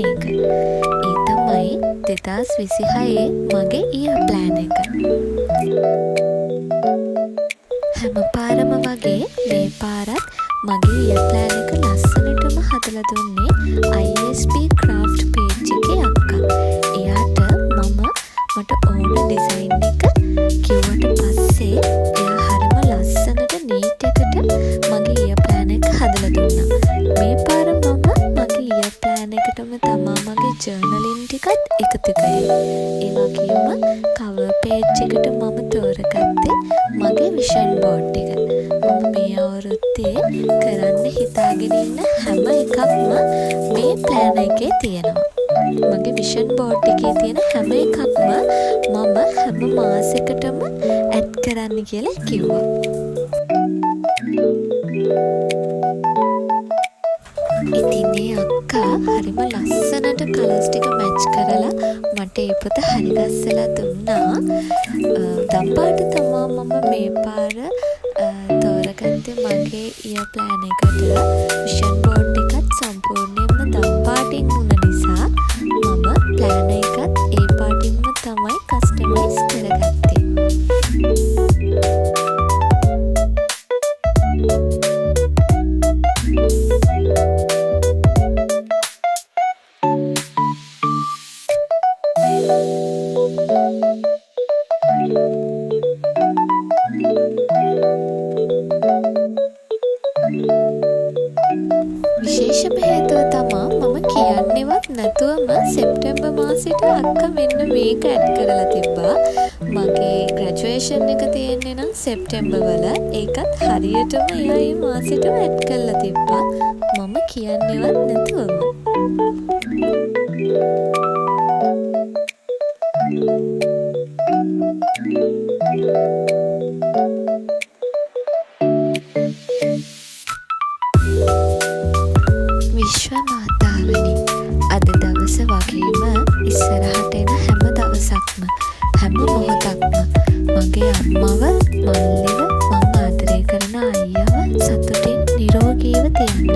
එක. ඒ තමයි 2026 මගේ ඉයර් ප්ලෑන් එක. හැම පාරම වගේ මේ පාරත් මගේ ඉයර් ප්ලෑන් එක ලස්සනටම හදලා දුන්නේ ISP craft page එකේ අක්කා. එයාට මට ඕන ඩිසයින් එක කිව්වට පස්සේ එයා හරිම ලස්සනට නීට් එකට මගේ ඉයර් ප්ලෑන් එක හදලා දුන්නා. මේ පාර මගේ ඉයර් ප්ලෑන් එකටම තමා මගේ ජර්නලින් ටිකත් එකතු කළේ. ඒ වගේම කවර් පේජ් එකට මම තෝරගත්තේ මගේ විෂන් බෝඩ් එක. මම මේ අවුරුද්දේ කරන්න හිතාගෙන ඉන්න හැම එකක්ම මේ ප්ලෑන් එකේ තියෙනවා. මගේ විෂන් බෝඩ් එකේ තියෙන හැම එකක්ම මම හැම මාසෙකටම ඇඩ් කරන්න කියලා කිව්වා. ඉතින් මේ අක්කා හරිම ලස්සනට කලර්ස් ටික මැච් කරලා මට ඒ පොත හරි ගස්සලා දුන්නා. දම්පාට තමා මම මේ පාර තෝරගත්තේ මගේ ඉයර් ප්ලෑන් එකට. විෂන් බෝඩ් එකත් සම්පූර්ණයෙන්ම දම්පාටින් වුණ නිසා මම ප්ලෑන් එකත් ඒ පාටින්ම තමයි කස්ටමයිස් කරගත්තේ. විශේෂම හේතුව තමා මම කියන්නේවත් නැතුවම සෙප්ටැම්බර් මාසෙට අක්කා මෙන්න මේක ඇඩ් කරලා තිබ්බා. මගේ ග්‍රැජුවේෂන් එක තියෙන්නේ නම් සෙප්ටැම්බර් වල. ඒකත් හරියටම එයා මේ මාසෙටම ඇඩ් කරලා තිබ්බා. මම කියන්නේවත් නැතුවම. විශ්ව මාතාවනි, අද දවස වගේම ඉස්සරහට එන හැම දවසක්ම හැම මොහොතක්ම මගේ අම්මව, මල්ලිව, මං ආදරය කරන අයියව සතුටින් නිරෝගීව තියන්න.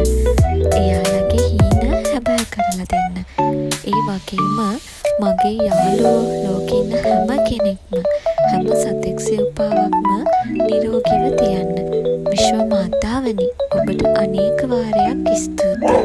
එයාලගේ හීන හැබෑ කරලා දෙන්න. ඒ වගේම මගේ යාළුවෝ ලෝකේ ඉන්න හැම කෙනෙක්ම හැම සතෙක් සිව්පාවක්ම නිරෝගීව තියන්න. විශ්ව මාතාවනි, ඔබට අනේක වාරයක් ස්තුතියි.